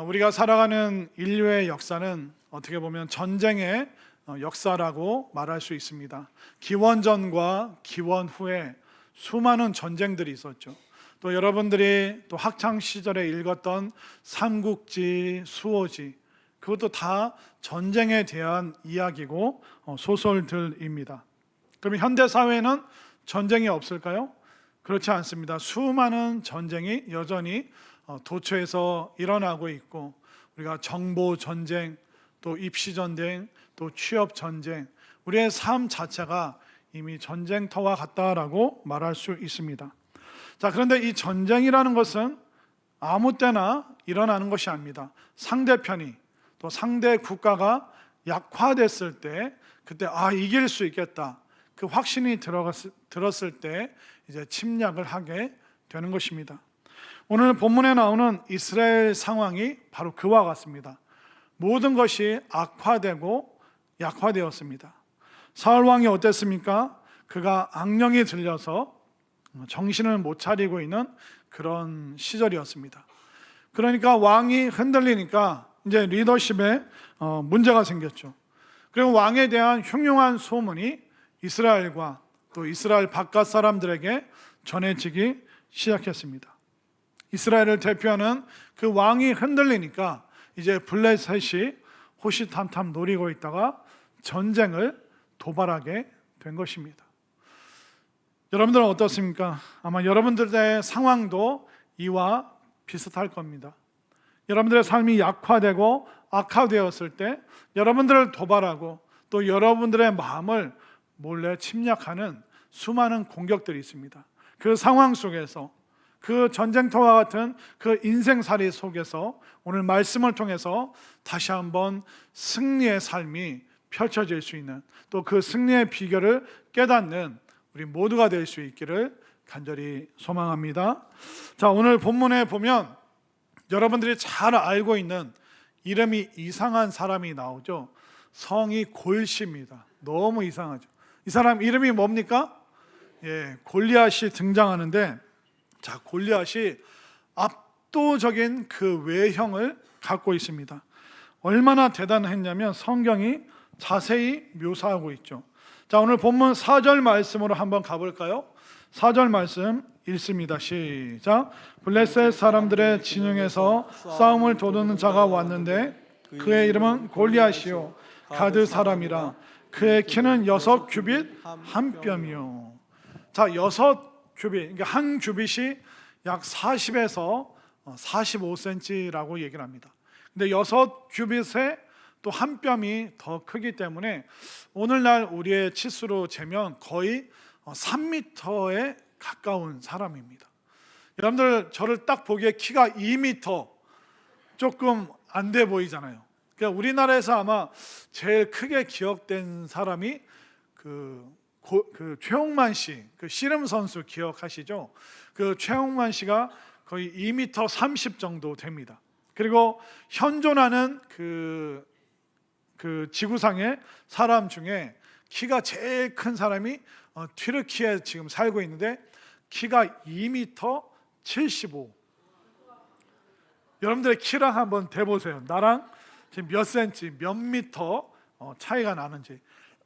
우리가 살아가는 인류의 역사는 어떻게 보면 전쟁의 역사라고 말할 수 있습니다. 기원전과 기원 후에 수많은 전쟁들이 있었죠. 또 여러분들이 또 학창 시절에 읽었던 삼국지, 수호지, 그것도 다 전쟁에 대한 이야기고 소설들입니다. 그럼 현대 사회는 전쟁이 없을까요? 그렇지 않습니다. 수많은 전쟁이 여전히 도처에서 일어나고 있고, 우리가 정보 전쟁, 또 입시 전쟁, 또 취업 전쟁, 우리의 삶 자체가 이미 전쟁터와 같다라고 말할 수 있습니다. 자, 그런데 이 전쟁이라는 것은 아무 때나 일어나는 것이 아닙니다. 상대편이, 또 상대 국가가 약화됐을 때, 그때 이길 수 있겠다, 그 확신이 들었을 때 이제 침략을 하게 되는 것입니다. 오늘 본문에 나오는 이스라엘 상황이 바로 그와 같습니다. 모든 것이 악화되고 약화되었습니다. 사울 왕이 어땠습니까? 그가 악령이 들려서 정신을 못 차리고 있는 그런 시절이었습니다. 그러니까 왕이 흔들리니까 이제 리더십에 문제가 생겼죠. 그리고 왕에 대한 흉흉한 소문이 이스라엘과 또 이스라엘 바깥 사람들에게 전해지기 시작했습니다. 이스라엘을 대표하는 그 왕이 흔들리니까 이제 블레셋이 호시탐탐 노리고 있다가 전쟁을 도발하게 된 것입니다. 여러분들은 어떻습니까? 아마 여러분들의 상황도 이와 비슷할 겁니다. 여러분들의 삶이 약화되고 악화되었을 때 여러분들을 도발하고 또 여러분들의 마음을 몰래 침략하는 수많은 공격들이 있습니다. 그 상황 속에서, 그 전쟁터와 같은 그 인생살이 속에서 오늘 말씀을 통해서 다시 한번 승리의 삶이 펼쳐질 수 있는, 또 그 승리의 비결을 깨닫는 우리 모두가 될 수 있기를 간절히 소망합니다. 자, 오늘 본문에 보면 여러분들이 잘 알고 있는 이름이 이상한 사람이 나오죠. 성이 골시입니다. 너무 이상하죠. 이 사람 이름이 뭡니까? 골리앗이 등장하는데, 자, 골리앗이 압도적인 그 외형을 갖고 있습니다. 얼마나 대단했냐면 성경이 자세히 묘사하고 있죠. 자, 오늘 본문 4절 말씀으로 한번 가볼까요? 4절 말씀 읽습니다. 시작. 블레셋 사람들의 진영에서 싸움을 도두는 자가 왔는데 그의 이름은 골리앗이요 가드 사람이라. 그의 키는 6규빗 한 뼘이요. 자, 6규빗, 그러니까 한 규빗이 약 40에서 45cm라고 얘기를 합니다. 근데 6규빗에 또 한 뼘이 더 크기 때문에 오늘날 우리의 치수로 재면 거의 3m에 가까운 사람입니다. 여러분들 저를 딱 보기에 키가 2m 조금 안 돼 보이잖아요. 그러니까 우리나라에서 아마 제일 크게 기억된 사람이 그 최홍만 씨, 그 씨름 선수 기억하시죠? 그 최홍만 씨가 거의 2m 30 정도 됩니다. 그리고 현존하는 그 지구상의 사람 중에 키가 제일 큰 사람이 튀르키에 지금 살고 있는데 키가 2m 75. 여러분들의 키랑 한번 대보세요. 나랑 지금 몇 센치, 몇 미터 차이가 나는지.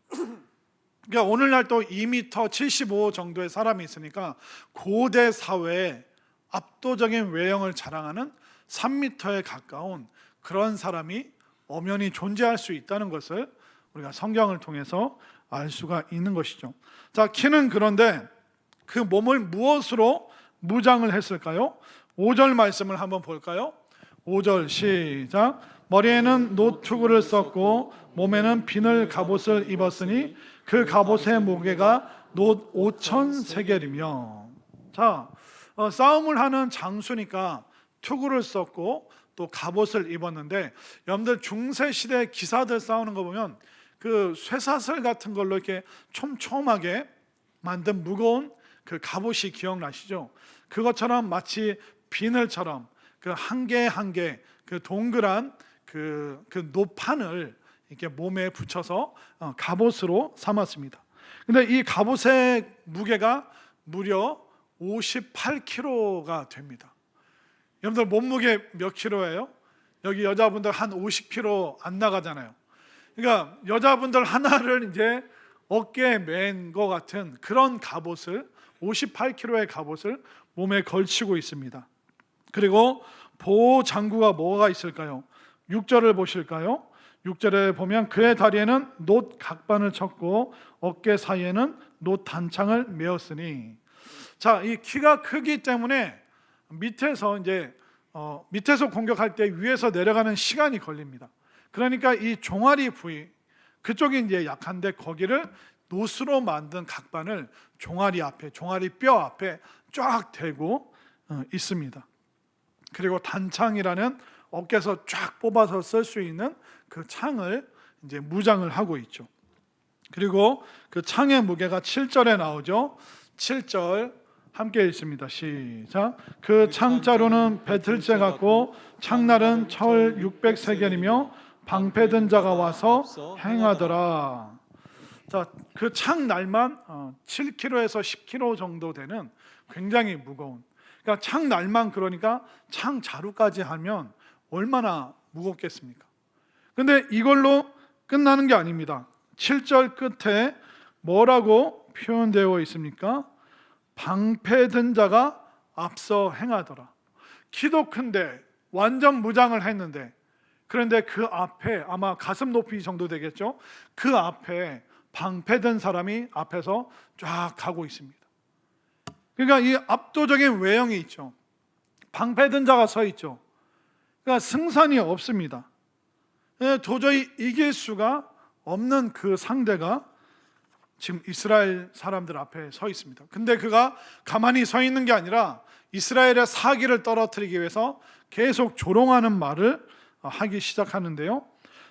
그러니까 오늘날 또 2m 75 정도의 사람이 있으니까 고대 사회에 압도적인 외형을 자랑하는 3m에 가까운 그런 사람이 엄연히 존재할 수 있다는 것을 우리가 성경을 통해서 알 수가 있는 것이죠. 자, 키는 그런데 그 몸을 무엇으로 무장을 했을까요? 5절 말씀을 한번 볼까요? 5절 시작. 머리에는 노투구를 썼고 몸에는 비늘 갑옷을 입었으니 그 갑옷의 무게가 놋 5,000세겔이며. 자, 싸움을 하는 장수니까 투구를 썼고 또 갑옷을 입었는데, 여러분들 중세시대 기사들 싸우는 거 보면 그 쇠사슬 같은 걸로 이렇게 촘촘하게 만든 무거운 그 갑옷이 기억나시죠? 그것처럼 마치 비늘처럼 그 한 개 한 개 그 동그란 그 노판을 이렇게 몸에 붙여서 갑옷으로 삼았습니다. 근데 이 갑옷의 무게가 무려 58kg가 됩니다. 여러분들 몸무게 몇 킬로예요? 여기 여자분들 한 50kg 안 나가잖아요. 그러니까 여자분들 하나를 이제 어깨에 맨 것 같은 그런 갑옷을 58kg의 갑옷을 몸에 걸치고 있습니다. 그리고 보호 장구가 뭐가 있을까요? 6절을 보실까요? 6절에 보면 그의 다리에는 놋 각반을 쳤고 어깨 사이에는 놋 단창을 메었으니, 자, 이 키가 크기 때문에 밑에서 밑에서 공격할 때 위에서 내려가는 시간이 걸립니다. 그러니까 이 종아리 부위 그쪽이 이제 약한데 거기를 놋으로 만든 각반을 종아리 앞에, 종아리 뼈 앞에 쫙 대고 있습니다. 그리고 단창이라는 어깨에서 쫙 뽑아서 쓸 수 있는 그 창을 이제 무장을 하고 있죠. 그리고 그 창의 무게가 7절에 나오죠. 7절 함께 읽습니다. 시작. 그 창자루는 배틀째 같고 창날은 철 600세겔이며 방패든 자가 와서 행하더라. 자, 그 창날만 7kg에서 10kg 정도 되는 굉장히 무거운, 그러니까 창날만, 그러니까 창자루까지 하면 얼마나 무겁겠습니까? 근데 이걸로 끝나는 게 아닙니다. 7절 끝에 뭐라고 표현되어 있습니까? 방패든 자가 앞서 행하더라. 키도 큰데 완전 무장을 했는데, 그런데 그 앞에 아마 가슴 높이 정도 되겠죠? 그 앞에 방패든 사람이 앞에서 쫙 가고 있습니다. 그러니까 이 압도적인 외형이 있죠. 방패든 자가 서 있죠. 그러니까 승산이 없습니다. 도저히 이길 수가 없는 그 상대가 지금 이스라엘 사람들 앞에 서 있습니다. 근데 그가 가만히 서 있는 게 아니라 이스라엘의 사기를 떨어뜨리기 위해서 계속 조롱하는 말을 하기 시작하는데요.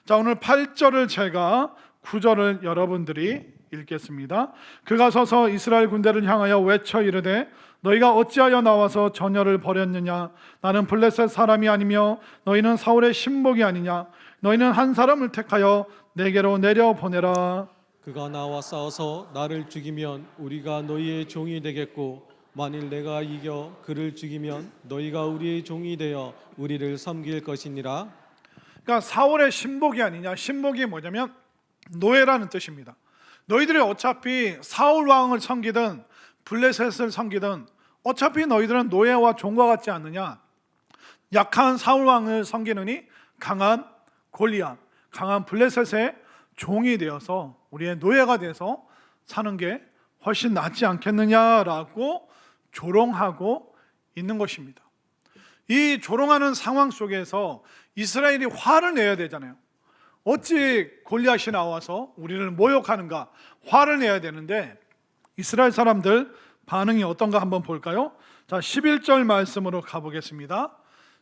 자, 오늘 8절을 제가 9절을 여러분들이 읽겠습니다. 그가 서서 이스라엘 군대를 향하여 외쳐 이르되 너희가 어찌하여 나와서 전열을 벌였느냐? 나는 블레셋 사람이 아니며 너희는 사울의 신복이 아니냐? 너희는 한 사람을 택하여 내게로 내려보내라. 그가 나와 싸워서 나를 죽이면 우리가 너희의 종이 되겠고 만일 내가 이겨 그를 죽이면 너희가 우리의 종이 되어 우리를 섬길 것이니라. 그러니까 사울의 신복이 아니냐? 신복이 뭐냐면 노예라는 뜻입니다. 너희들이 어차피 사울 왕을 섬기든 블레셋을 섬기든 어차피 너희들은 노예와 종과 같지 않느냐? 약한 사울 왕을 섬기느니 강한 골리앗, 강한 블레셋의 종이 되어서 우리의 노예가 돼서 사는 게 훨씬 낫지 않겠느냐라고 조롱하고 있는 것입니다. 이 조롱하는 상황 속에서 이스라엘이 화를 내야 되잖아요. 어찌 골리앗이 나와서 우리를 모욕하는가? 화를 내야 되는데 이스라엘 사람들 반응이 어떤가 한번 볼까요? 자, 11절 말씀으로 가보겠습니다.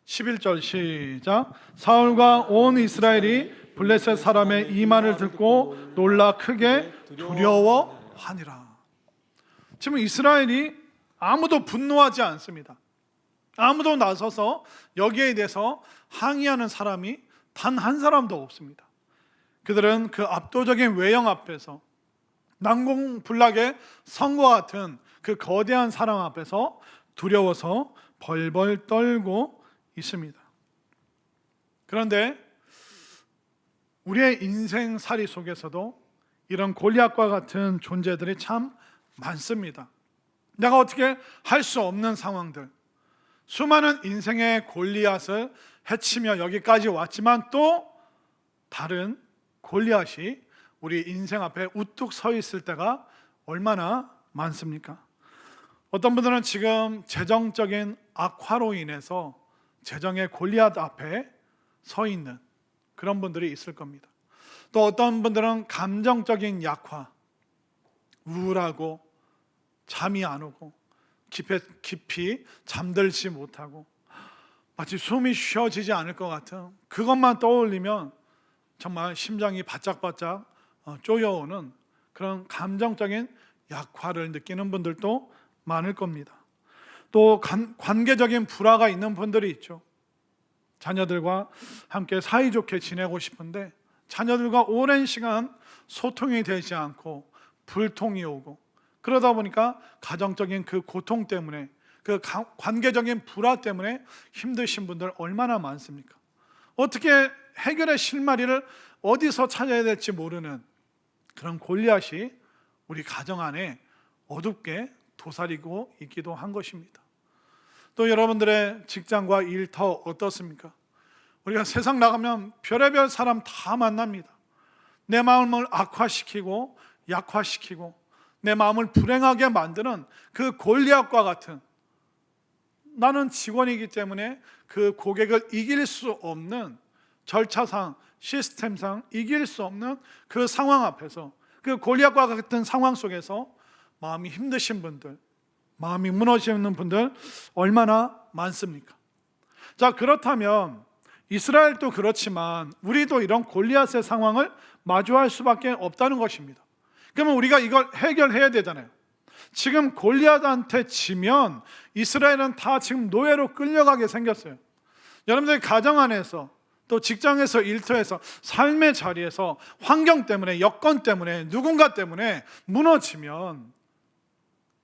11절 시작. 사울과 온 이스라엘이 블레셋 사람의 이 말을 듣고 놀라 크게 두려워하니라. 지금 이스라엘이 아무도 분노하지 않습니다. 아무도 나서서 여기에 대해서 항의하는 사람이 단 한 사람도 없습니다. 그들은 그 압도적인 외형 앞에서 난공불락의 성과 같은 그 거대한 사랑 앞에서 두려워서 벌벌 떨고 있습니다. 그런데 우리의 인생살이 속에서도 이런 골리앗과 같은 존재들이 참 많습니다. 내가 어떻게 할 수 없는 상황들, 수많은 인생의 골리앗을 해치며 여기까지 왔지만 또 다른 골리앗이 우리 인생 앞에 우뚝 서 있을 때가 얼마나 많습니까? 어떤 분들은 지금 재정적인 악화로 인해서 재정의 골리앗 앞에 서 있는 그런 분들이 있을 겁니다. 또 어떤 분들은 감정적인 약화, 우울하고 잠이 안 오고 깊이 잠들지 못하고 마치 숨이 쉬어지지 않을 것 같은, 그것만 떠올리면 정말 심장이 바짝바짝 쪼여오는 그런 감정적인 약화를 느끼는 분들도 많을 겁니다. 또 관계적인 불화가 있는 분들이 있죠. 자녀들과 함께 사이좋게 지내고 싶은데 자녀들과 오랜 시간 소통이 되지 않고 불통이 오고, 그러다 보니까 가정적인 그 고통 때문에, 그 관계적인 불화 때문에 힘드신 분들 얼마나 많습니까? 어떻게 해결의 실마리를 어디서 찾아야 될지 모르는 그런 골리앗이 우리 가정 안에 어둡게 도사리고 있기도 한 것입니다. 또 여러분들의 직장과 일터 어떻습니까? 우리가 세상 나가면 별의별 사람 다 만납니다. 내 마음을 악화시키고 약화시키고 내 마음을 불행하게 만드는 그 골리앗과 같은, 나는 직원이기 때문에 그 고객을 이길 수 없는, 절차상 시스템상 이길 수 없는 그 상황 앞에서, 그 골리앗과 같은 상황 속에서 마음이 힘드신 분들, 마음이 무너지는 분들 얼마나 많습니까? 자, 그렇다면 이스라엘도 그렇지만 우리도 이런 골리앗의 상황을 마주할 수밖에 없다는 것입니다. 그러면 우리가 이걸 해결해야 되잖아요. 지금 골리앗한테 지면 이스라엘은 다 지금 노예로 끌려가게 생겼어요. 여러분들 가정 안에서, 또 직장에서, 일터에서, 삶의 자리에서 환경 때문에, 여건 때문에, 누군가 때문에 무너지면,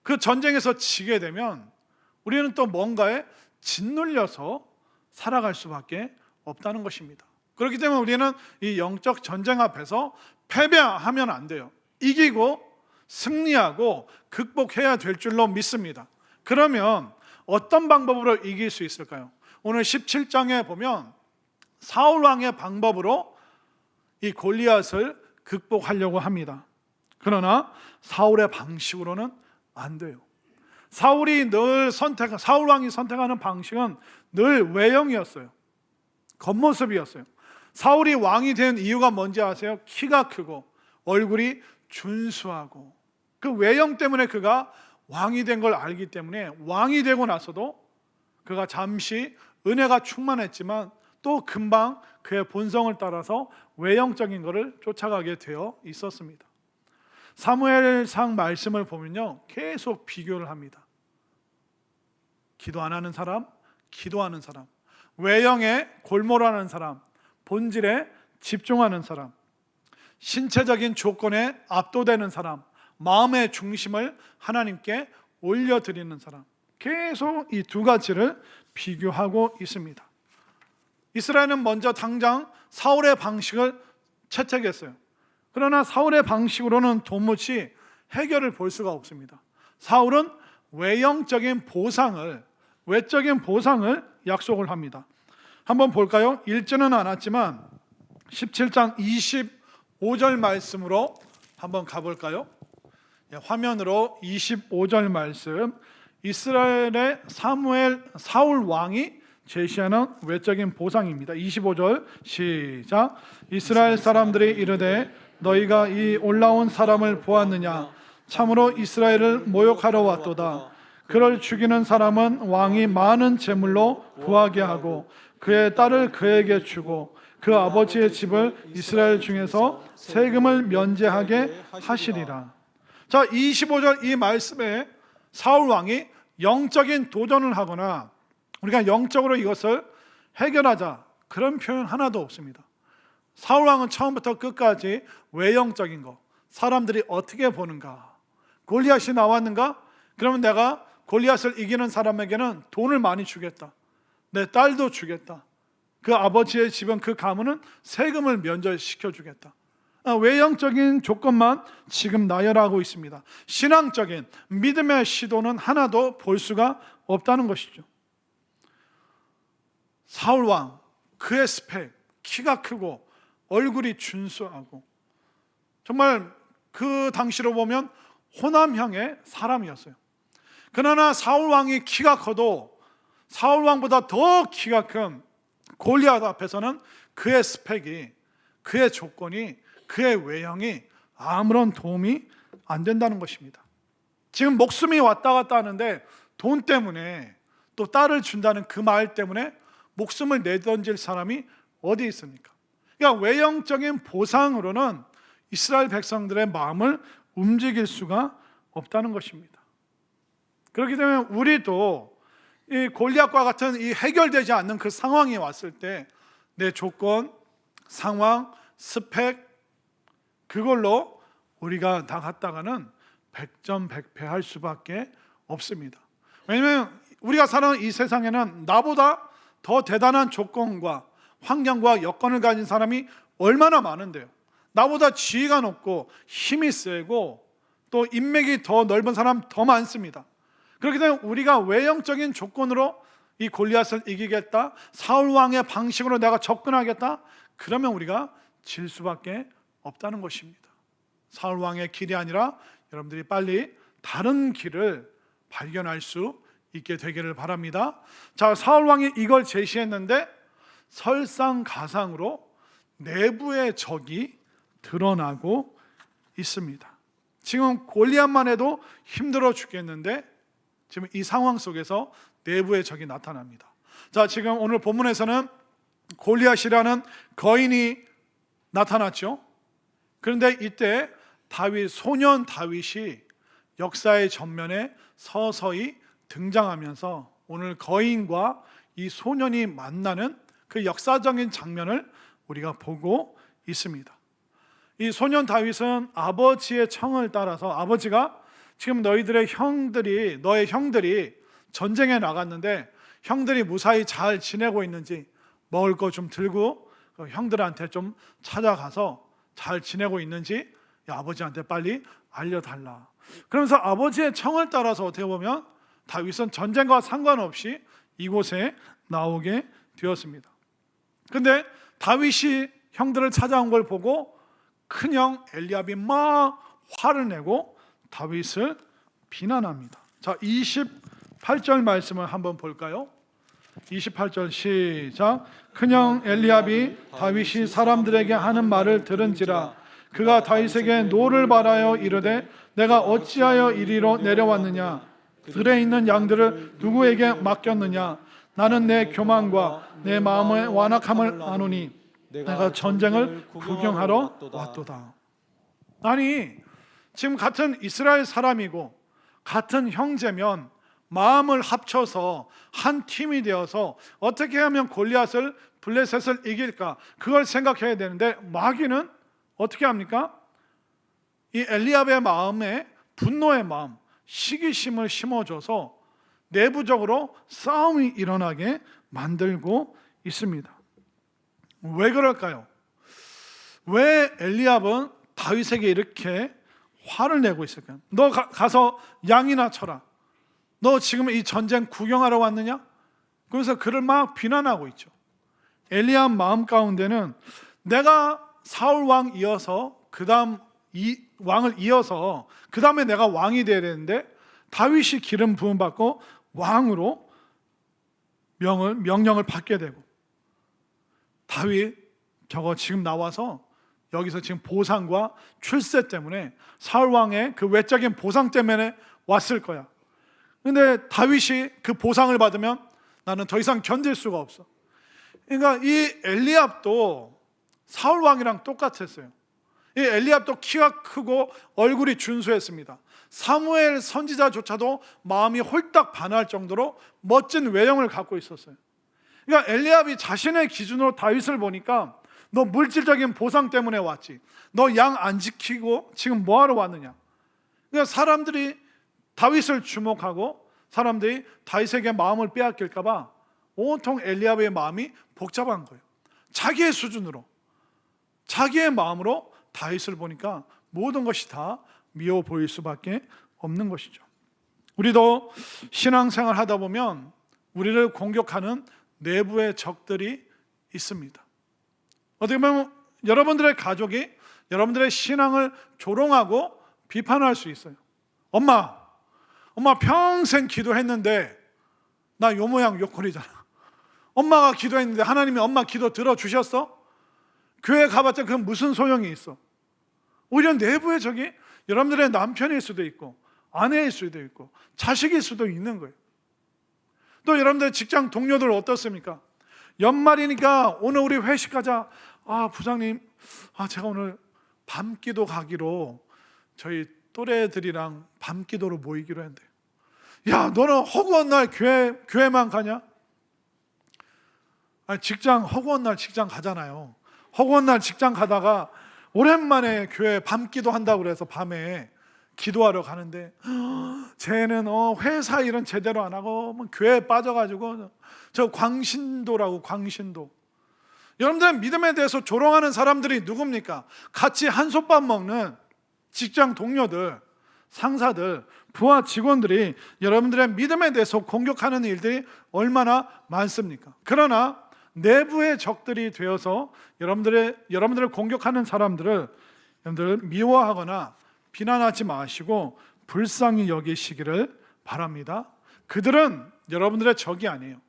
그 전쟁에서 지게 되면 우리는 또 뭔가에 짓눌려서 살아갈 수밖에 없다는 것입니다. 그렇기 때문에 우리는 이 영적 전쟁 앞에서 패배하면 안 돼요. 이기고 승리하고 극복해야 될 줄로 믿습니다. 그러면 어떤 방법으로 이길 수 있을까요? 오늘 17장에 보면 사울 왕의 방법으로 이 골리앗을 극복하려고 합니다. 그러나 사울의 방식으로는 안 돼요. 사울 왕이 선택하는 방식은 늘 외형이었어요. 겉모습이었어요. 사울이 왕이 된 이유가 뭔지 아세요? 키가 크고 얼굴이 준수하고, 그 외형 때문에 그가 왕이 된 걸 알기 때문에 왕이 되고 나서도 그가 잠시 은혜가 충만했지만 또 금방 그의 본성을 따라서 외형적인 것을 쫓아가게 되어 있었습니다. 사무엘상 말씀을 보면요, 계속 비교를 합니다. 기도 안 하는 사람, 기도하는 사람, 외형에 골몰하는 사람, 본질에 집중하는 사람, 신체적인 조건에 압도되는 사람, 마음의 중심을 하나님께 올려드리는 사람, 계속 이 두 가지를 비교하고 있습니다. 이스라엘은 먼저 당장 사울의 방식을 채택했어요. 그러나 사울의 방식으로는 도무지 해결을 볼 수가 없습니다. 사울은 외형적인 보상을, 외적인 보상을 약속을 합니다. 한번 볼까요? 읽지는 않았지만 17장 25절 말씀으로 한번 가볼까요? 화면으로 25절 말씀, 이스라엘의 사울 왕이 제시하는 외적인 보상입니다. 25절 시작. 이스라엘 사람들이 이르되 너희가 이 올라온 사람을 보았느냐? 참으로 이스라엘을 모욕하러 왔도다. 그를 죽이는 사람은 왕이 많은 재물로 부하게 하고 그의 딸을 그에게 주고 그 아버지의 집을 이스라엘 중에서 세금을 면제하게 하시리라. 자, 25절 이 말씀에 사울 왕이 영적인 도전을 하거나 우리가 영적으로 이것을 해결하자, 그런 표현 하나도 없습니다. 사울 왕은 처음부터 끝까지 외형적인 것, 사람들이 어떻게 보는가, 골리앗이 나왔는가? 그러면 내가 골리앗을 이기는 사람에게는 돈을 많이 주겠다, 내 딸도 주겠다, 그 아버지의 집은, 그 가문은 세금을 면제시켜 주겠다. 외형적인 조건만 지금 나열하고 있습니다. 신앙적인 믿음의 시도는 하나도 볼 수가 없다는 것이죠. 사울 왕, 그의 스펙, 키가 크고 얼굴이 준수하고 정말 그 당시로 보면 호남형의 사람이었어요. 그러나 사울 왕이 키가 커도 사울 왕보다 더 키가 큰 골리앗 앞에서는 그의 스펙이, 그의 조건이, 그의 외형이 아무런 도움이 안 된다는 것입니다. 지금 목숨이 왔다 갔다 하는데 돈 때문에, 또 딸을 준다는 그 말 때문에 목숨을 내던질 사람이 어디 있습니까? 그러니까 외형적인 보상으로는 이스라엘 백성들의 마음을 움직일 수가 없다는 것입니다. 그렇기 때문에 우리도 이 골리앗과 같은 이 해결되지 않는 그 상황이 왔을 때 내 조건, 상황, 스펙, 그걸로 우리가 나갔다가는 백전백패할 수밖에 없습니다. 왜냐하면 우리가 사는 이 세상에는 나보다 더 대단한 조건과 환경과 여건을 가진 사람이 얼마나 많은데요. 나보다 지위가 높고 힘이 세고 또 인맥이 더 넓은 사람 더 많습니다. 그렇기 때문에 우리가 외형적인 조건으로 이 골리앗을 이기겠다, 사울 왕의 방식으로 내가 접근하겠다, 그러면 우리가 질 수밖에 없다는 것입니다. 사울 왕의 길이 아니라 여러분들이 빨리 다른 길을 발견할 수 있게 되기를 바랍니다. 자, 사울 왕이 이걸 제시했는데 설상가상으로 내부의 적이 드러나고 있습니다. 지금 골리앗만 해도 힘들어 죽겠는데 지금 이 상황 속에서 내부의 적이 나타납니다. 자, 지금 오늘 본문에서는 골리앗이라는 거인이 나타났죠. 그런데 이때 소년 다윗이 역사의 전면에 서서히 등장하면서 오늘 거인과 이 소년이 만나는 그 역사적인 장면을 우리가 보고 있습니다. 이 소년 다윗은 아버지의 청을 따라서, 아버지가 지금 너의 형들이 전쟁에 나갔는데 형들이 무사히 잘 지내고 있는지, 먹을 거 좀 들고 형들한테 좀 찾아가서 잘 지내고 있는지 아버지한테 빨리 알려달라. 그러면서 아버지의 청을 따라서 어떻게 보면 다윗은 전쟁과 상관없이 이곳에 나오게 되었습니다. 근데 다윗이 형들을 찾아온 걸 보고 큰형 엘리압이 막 화를 내고 다윗을 비난합니다. 자, 28절 말씀을 한번 볼까요? 28절 시작. 큰형 엘리압이 다윗이 사람들에게 하는 말을 들은지라 그가 다윗에게 노를 바라여 이르되 내가 어찌하여 이리로 내려왔느냐, 들에 있는 양들을 누구에게 맡겼느냐, 나는 내 교만과 내 마음의 완악함을 아노니 내가 전쟁을 구경하러 왔도다. 아니, 지금 같은 이스라엘 사람이고 같은 형제면 마음을 합쳐서 한 팀이 되어서 어떻게 하면 골리앗을, 블레셋을 이길까, 그걸 생각해야 되는데 마귀는 어떻게 합니까? 이 엘리압의 마음에 분노의 마음, 시기심을 심어줘서 내부적으로 싸움이 일어나게 만들고 있습니다. 왜 그럴까요? 왜 엘리압은 다윗에게 이렇게 화를 내고 있을까요? 너 가서 양이나 쳐라. 너 지금 이 전쟁 구경하러 왔느냐? 그래서 그를 막 비난하고 있죠. 엘리압 마음 가운데는 내가 사울 왕 이어서 그 다음 이 왕을 이어서 그 다음에 내가 왕이 돼야 되는데 다윗이 기름 부음 받고 왕으로 명령을 받게 되고, 다윗 저거 지금 나와서 여기서 지금 보상과 출세 때문에 사울 왕의 그 외적인 보상 때문에 왔을 거야. 근데 다윗이 그 보상을 받으면 나는 더 이상 견딜 수가 없어. 그러니까 이 엘리압도 사울 왕이랑 똑같았어요. 이 엘리압도 키가 크고 얼굴이 준수했습니다. 사무엘 선지자조차도 마음이 홀딱 반할 정도로 멋진 외형을 갖고 있었어요. 그러니까 엘리압이 자신의 기준으로 다윗을 보니까 너 물질적인 보상 때문에 왔지, 너 양 안 지키고 지금 뭐하러 왔느냐. 그러니까 사람들이 다윗을 주목하고 사람들이 다윗에게 마음을 빼앗길까 봐 온통 엘리압의 마음이 복잡한 거예요. 자기의 수준으로, 자기의 마음으로 다윗을 보니까 모든 것이 다 미워 보일 수밖에 없는 것이죠. 우리도 신앙생활 하다 보면 우리를 공격하는 내부의 적들이 있습니다. 어떻게 보면 여러분들의 가족이 여러분들의 신앙을 조롱하고 비판할 수 있어요. 엄마 평생 기도했는데 나 요 모양 요 꼴이잖아. 엄마가 기도했는데 하나님이 엄마 기도 들어주셨어? 교회 가봤자 그건 무슨 소용이 있어? 오히려 내부의 적이 여러분들의 남편일 수도 있고 아내일 수도 있고 자식일 수도 있는 거예요. 또 여러분들 직장 동료들 어떻습니까? 연말이니까 오늘 우리 회식하자. 부장님, 제가 오늘 밤기도 가기로 저희 또래들이랑 밤기도로 모이기로 했는데, 야, 너는 허구한 날 교회만 가냐? 허구한 날 직장 가잖아요. 허구한 날 직장 가다가 오랜만에 교회 밤기도 한다고 그래서 밤에 기도하러 가는데 쟤는 회사 일은 제대로 안 하고 교회에 빠져가지고 저 광신도라고, 광신도. 여러분들의 믿음에 대해서 조롱하는 사람들이 누굽니까? 같이 한솥밥 먹는 직장 동료들, 상사들, 부하 직원들이 여러분들의 믿음에 대해서 공격하는 일들이 얼마나 많습니까? 그러나 내부의 적들이 되어서 여러분들을 공격하는 사람들을 여러분들 미워하거나 비난하지 마시고 불쌍히 여기시기를 바랍니다. 그들은 여러분들의 적이 아니에요.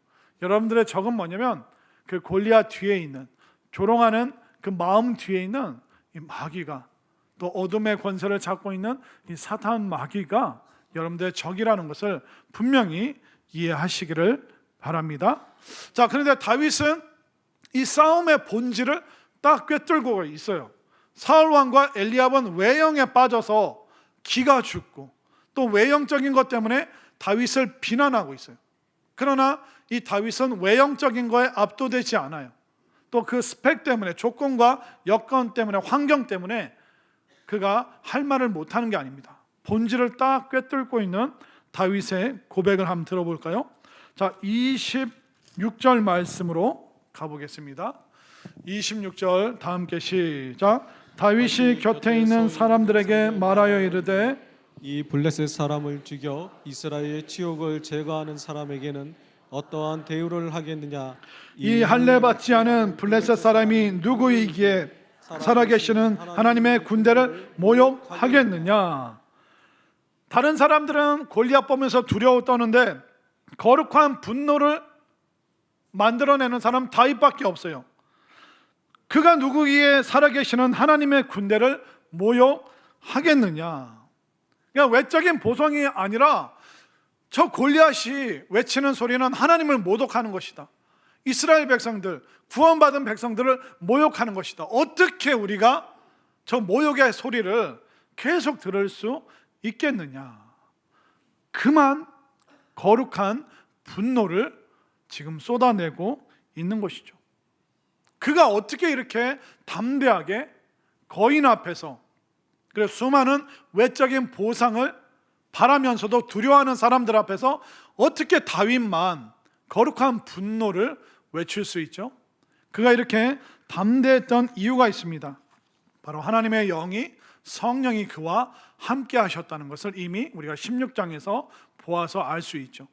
여러분들의 적은 뭐냐면 그 골리앗 뒤에 있는, 조롱하는 그 마음 뒤에 있는 이 마귀가, 또 어둠의 권세를 잡고 있는 이 사탄 마귀가 여러분들의 적이라는 것을 분명히 이해하시기를 바랍니다. 자, 그런데 다윗은 이 싸움의 본질을 딱 꿰뚫고 있어요. 사울 왕과 엘리압은 외형에 빠져서 기가 죽고 또 외형적인 것 때문에 다윗을 비난하고 있어요. 그러나 이 다윗은 외형적인 거에 압도되지 않아요. 또 그 스펙 때문에, 조건과 여건 때문에, 환경 때문에 그가 할 말을 못하는 게 아닙니다. 본질을 딱 꿰뚫고 있는 다윗의 고백을 한번 들어볼까요? 자, 26절 말씀으로 가보겠습니다. 26절 다 함께 시작. 다윗이 곁에 있는 사람들에게 말하여 이르되 이 블레셋 사람을 죽여 이스라엘의 치욕을 제거하는 사람에게는 어떠한 대우를 하겠느냐? 이 할례 받지 않은 블레셋 사람이 누구이기에 살아계시는 하나님의 군대를 모욕하겠느냐? 다른 사람들은 골리앗 보면서 두려워 떠는데 거룩한 분노를 만들어내는 사람 다윗밖에 없어요. 그가 누구기에 살아계시는 하나님의 군대를 모욕하겠느냐? 그러니까 외적인 보상이 아니라 저 골리앗이 외치는 소리는 하나님을 모독하는 것이다. 이스라엘 백성들, 구원받은 백성들을 모욕하는 것이다. 어떻게 우리가 저 모욕의 소리를 계속 들을 수 있겠느냐? 그만 거룩한 분노를 지금 쏟아내고 있는 것이죠. 그가 어떻게 이렇게 담대하게 거인 앞에서, 그리고 수많은 외적인 보상을 바라면서도 두려워하는 사람들 앞에서 어떻게 다윗만 거룩한 분노를 외칠 수 있죠? 그가 이렇게 담대했던 이유가 있습니다. 바로 하나님의 영이, 성령이 그와 함께 하셨다는 것을 이미 우리가 16장에서 보아서 알 수 있죠.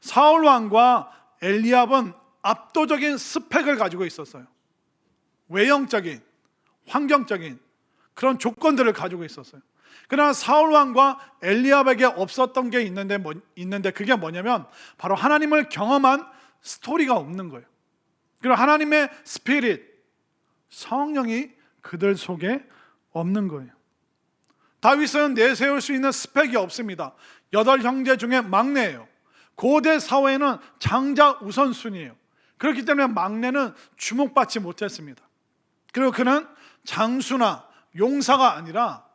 사울 왕과 엘리압은 압도적인 스펙을 가지고 있었어요. 외형적인, 환경적인 그런 조건들을 가지고 있었어요. 그러나 사울 왕과 엘리압에게 없었던 게 있는데 그게 뭐냐면 바로 하나님을 경험한 스토리가 없는 거예요. 그리고 하나님의 스피릿, 성령이 그들 속에 없는 거예요. 다윗은 내세울 수 있는 스펙이 없습니다. 8형제 중에 막내예요. 고대 사회에는 장자 우선순위예요. 그렇기 때문에 막내는 주목받지 못했습니다. 그리고 그는 장수나 용사가 아니라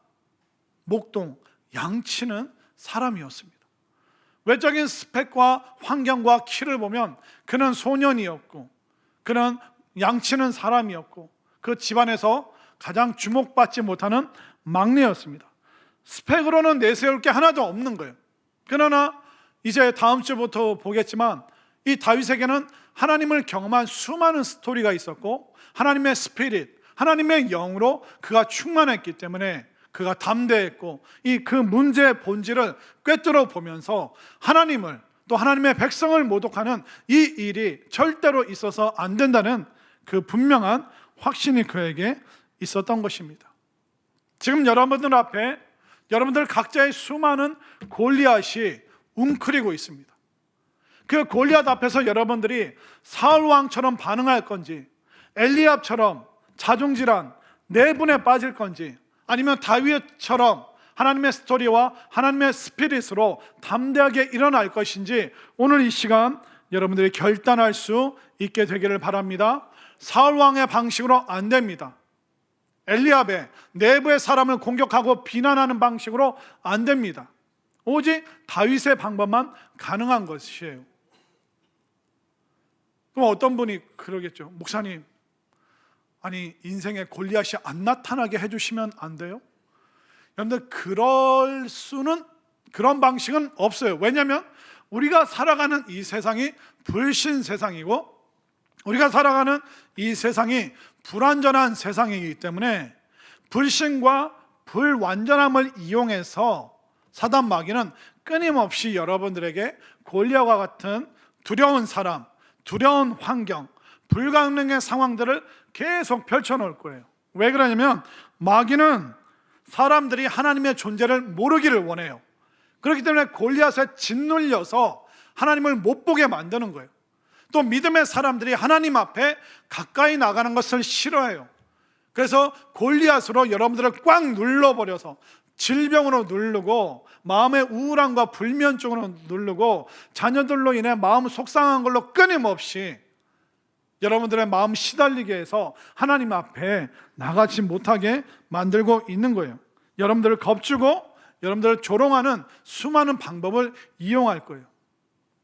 목동, 양치는 사람이었습니다. 외적인 스펙과 환경과 키를 보면 그는 소년이었고, 그는 양치는 사람이었고, 그 집안에서 가장 주목받지 못하는 막내였습니다. 스펙으로는 내세울 게 하나도 없는 거예요. 그러나 이제 다음 주부터 보겠지만 이 다윗에게는 하나님을 경험한 수많은 스토리가 있었고, 하나님의 스피릿, 하나님의 영으로 그가 충만했기 때문에 그가 담대했고, 이 그 문제의 본질을 꿰뚫어 보면서 하나님을, 또 하나님의 백성을 모독하는 이 일이 절대로 있어서 안 된다는 그 분명한 확신이 그에게 있었던 것입니다. 지금 여러분들 앞에 여러분들 각자의 수많은 골리앗이 웅크리고 있습니다. 그 골리앗 앞에서 여러분들이 사울 왕처럼 반응할 건지, 엘리압처럼 자중질환, 내분에 빠질 건지, 아니면 다윗처럼 하나님의 스토리와 하나님의 스피릿으로 담대하게 일어날 것인지 오늘 이 시간 여러분들이 결단할 수 있게 되기를 바랍니다. 사울 왕의 방식으로 안 됩니다. 엘리압의 내부의 사람을 공격하고 비난하는 방식으로 안 됩니다. 오직 다윗의 방법만 가능한 것이에요. 그럼 어떤 분이 그러겠죠. 목사님, 아니 인생에 골리앗이 안 나타나게 해주시면 안 돼요? 여러분들 그런 방식은 없어요. 왜냐하면 우리가 살아가는 이 세상이 불신 세상이고, 우리가 살아가는 이 세상이 불완전한 세상이기 때문에 불신과 불완전함을 이용해서 사단 마귀는 끊임없이 여러분들에게 골리앗과 같은 두려운 사람, 두려운 환경, 불가능의 상황들을 계속 펼쳐놓을 거예요. 왜 그러냐면 마귀는 사람들이 하나님의 존재를 모르기를 원해요. 그렇기 때문에 골리앗에 짓눌려서 하나님을 못 보게 만드는 거예요. 또 믿음의 사람들이 하나님 앞에 가까이 나가는 것을 싫어해요. 그래서 골리앗으로 여러분들을 꽉 눌러버려서 질병으로 누르고 마음의 우울함과 불면증으로 누르고 자녀들로 인해 마음 속상한 걸로 끊임없이 여러분들의 마음 시달리게 해서 하나님 앞에 나가지 못하게 만들고 있는 거예요. 여러분들을 겁주고 여러분들을 조롱하는 수많은 방법을 이용할 거예요.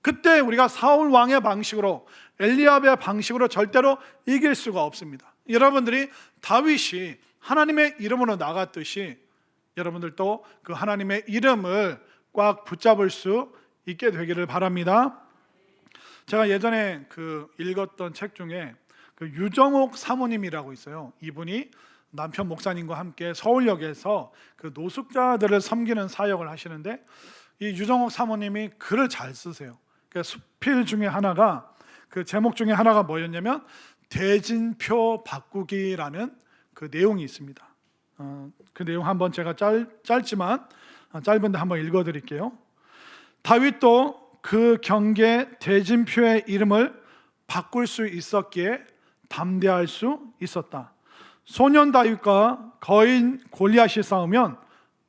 그때 우리가 사울 왕의 방식으로, 엘리압의 방식으로 절대로 이길 수가 없습니다. 여러분들이 다윗이 하나님의 이름으로 나갔듯이 여러분들도 그 하나님의 이름을 꽉 붙잡을 수 있게 되기를 바랍니다. 제가 예전에 읽었던 책 중에 유정옥 사모님이라고 있어요. 이분이 남편 목사님과 함께 서울역에서 노숙자들을 섬기는 사역을 하시는데, 이 유정옥 사모님이 글을 잘 쓰세요. 수필 중에 하나가, 제목 중에 하나가 뭐였냐면 대진표 바꾸기라는 내용이 있습니다. 그 내용 한번 제가 짧지만 짧은데 한번 읽어드릴게요. 다윗도 그 경계 대진표의 이름을 바꿀 수 있었기에 담대할 수 있었다. 소년 다윗과 거인 골리앗이 싸우면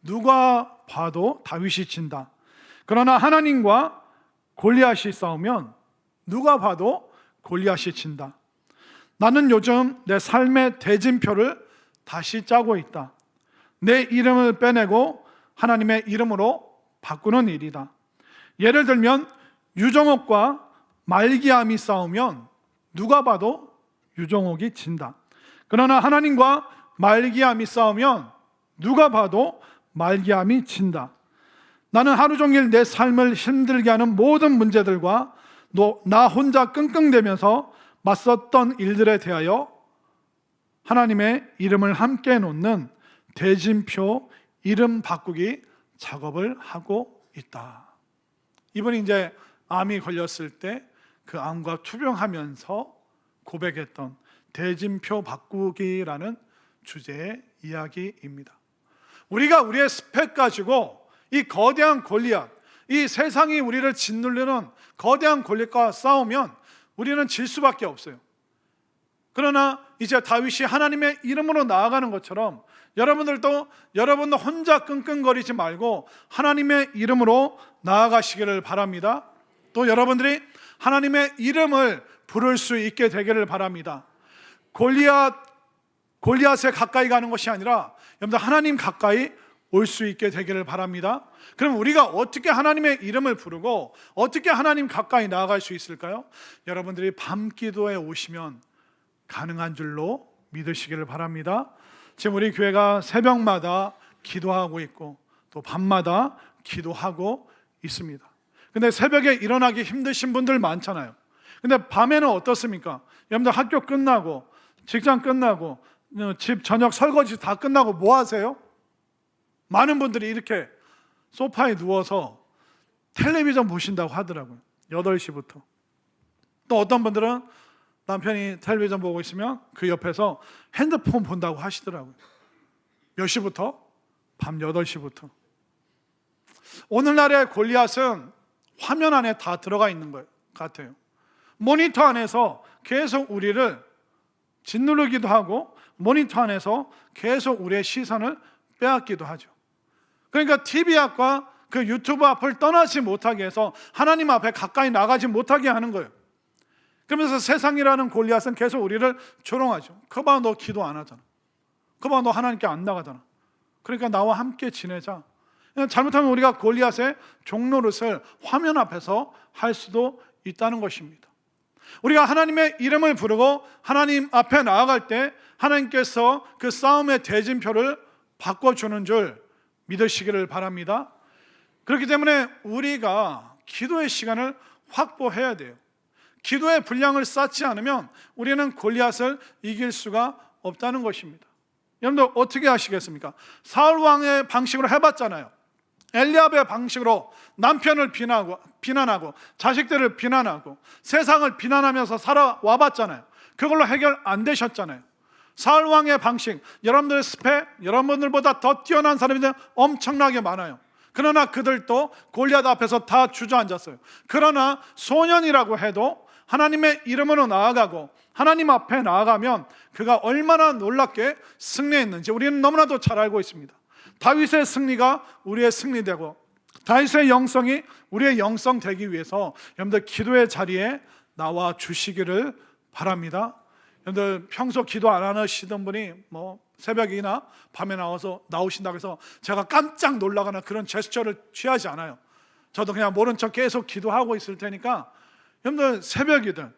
누가 봐도 다윗이 진다. 그러나 하나님과 골리앗이 싸우면 누가 봐도 골리앗이 진다. 나는 요즘 내 삶의 대진표를 다시 짜고 있다. 내 이름을 빼내고 하나님의 이름으로 바꾸는 일이다. 예를 들면 유정옥과 말기암이 싸우면 누가 봐도 유정옥이 진다. 그러나 하나님과 말기암이 싸우면 누가 봐도 말기암이 진다. 나는 하루 종일 내 삶을 힘들게 하는 모든 문제들과 나 혼자 끙끙대면서 맞섰던 일들에 대하여 하나님의 이름을 함께 놓는 대진표 이름 바꾸기 작업을 하고 있다. 이분이 이제 암이 걸렸을 때 그 암과 투병하면서 고백했던 대진표 바꾸기라는 주제의 이야기입니다. 우리가 우리의 스펙 가지고 이 거대한 골리앗, 이 세상이 우리를 짓누르는 거대한 골리앗과 싸우면 우리는 질 수밖에 없어요. 그러나 이제 다윗이 하나님의 이름으로 나아가는 것처럼 여러분도 혼자 끙끙거리지 말고 하나님의 이름으로 나아가시기를 바랍니다. 또 여러분들이 하나님의 이름을 부를 수 있게 되기를 바랍니다. 골리앗에 가까이 가는 것이 아니라 여러분들 하나님 가까이 올 수 있게 되기를 바랍니다. 그럼 우리가 어떻게 하나님의 이름을 부르고 어떻게 하나님 가까이 나아갈 수 있을까요? 여러분들이 밤기도에 오시면 가능한 줄로 믿으시기를 바랍니다. 지금 우리 교회가 새벽마다 기도하고 있고 또 밤마다 기도하고 있습니다. 근데 새벽에 일어나기 힘드신 분들 많잖아요. 근데 밤에는 어떻습니까? 여러분들 학교 끝나고 직장 끝나고 집 저녁 설거지 다 끝나고 뭐 하세요? 많은 분들이 이렇게 소파에 누워서 텔레비전 보신다고 하더라고요. 8시부터. 또 어떤 분들은 남편이 텔레비전 보고 있으면 그 옆에서 핸드폰 본다고 하시더라고요. 몇 시부터? 밤 8시부터. 오늘날의 골리앗은 화면 안에 다 들어가 있는 것 같아요. 모니터 안에서 계속 우리를 짓누르기도 하고 모니터 안에서 계속 우리의 시선을 빼앗기도 하죠. 그러니까 TV 앞과 그 유튜브 앞을 떠나지 못하게 해서 하나님 앞에 가까이 나가지 못하게 하는 거예요. 그러면서 세상이라는 골리앗은 계속 우리를 조롱하죠. 거봐, 너 기도 안 하잖아. 거봐, 너 하나님께 안 나가잖아. 그러니까 나와 함께 지내자. 잘못하면 우리가 골리앗의 종노릇을 화면 앞에서 할 수도 있다는 것입니다. 우리가 하나님의 이름을 부르고 하나님 앞에 나아갈 때 하나님께서 그 싸움의 대진표를 바꿔주는 줄 믿으시기를 바랍니다. 그렇기 때문에 우리가 기도의 시간을 확보해야 돼요. 기도의 분량을 쌓지 않으면 우리는 골리앗을 이길 수가 없다는 것입니다. 여러분들 어떻게 하시겠습니까? 사울 왕의 방식으로 해봤잖아요. 엘리압의 방식으로 남편을 비난하고 자식들을 비난하고 세상을 비난하면서 살아와 봤잖아요. 그걸로 해결 안 되셨잖아요. 사울 왕의 방식, 여러분들의 스펙, 여러분들보다 더 뛰어난 사람들이 엄청나게 많아요. 그러나 그들도 골리앗 앞에서 다 주저앉았어요. 그러나 소년이라고 해도 하나님의 이름으로 나아가고 하나님 앞에 나아가면 그가 얼마나 놀랍게 승리했는지 우리는 너무나도 잘 알고 있습니다. 다윗의 승리가 우리의 승리되고 다윗의 영성이 우리의 영성 되기 위해서 여러분들 기도의 자리에 나와 주시기를 바랍니다. 여러분들 평소 기도 안 하시던 분이 새벽이나 밤에 나오신다고 해서 제가 깜짝 놀라거나 그런 제스처를 취하지 않아요. 저도 그냥 모른 척 계속 기도하고 있을 테니까 여러분들 새벽이든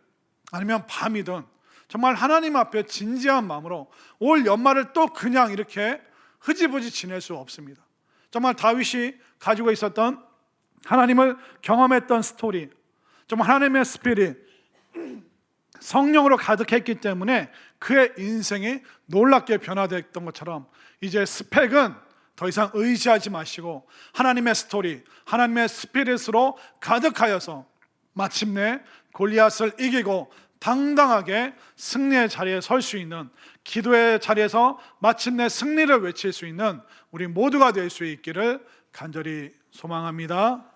아니면 밤이든 정말 하나님 앞에 진지한 마음으로 올 연말을 또 그냥 이렇게 흐지부지 지낼 수 없습니다. 정말 다윗이 가지고 있었던 하나님을 경험했던 스토리, 정말 하나님의 스피릿, 성령으로 가득했기 때문에 그의 인생이 놀랍게 변화됐던 것처럼 이제 스펙은 더 이상 의지하지 마시고 하나님의 스토리, 하나님의 스피릿으로 가득하여서 마침내 골리앗을 이기고 당당하게 승리의 자리에 설 수 있는, 기도의 자리에서 마침내 승리를 외칠 수 있는 우리 모두가 될 수 있기를 간절히 소망합니다.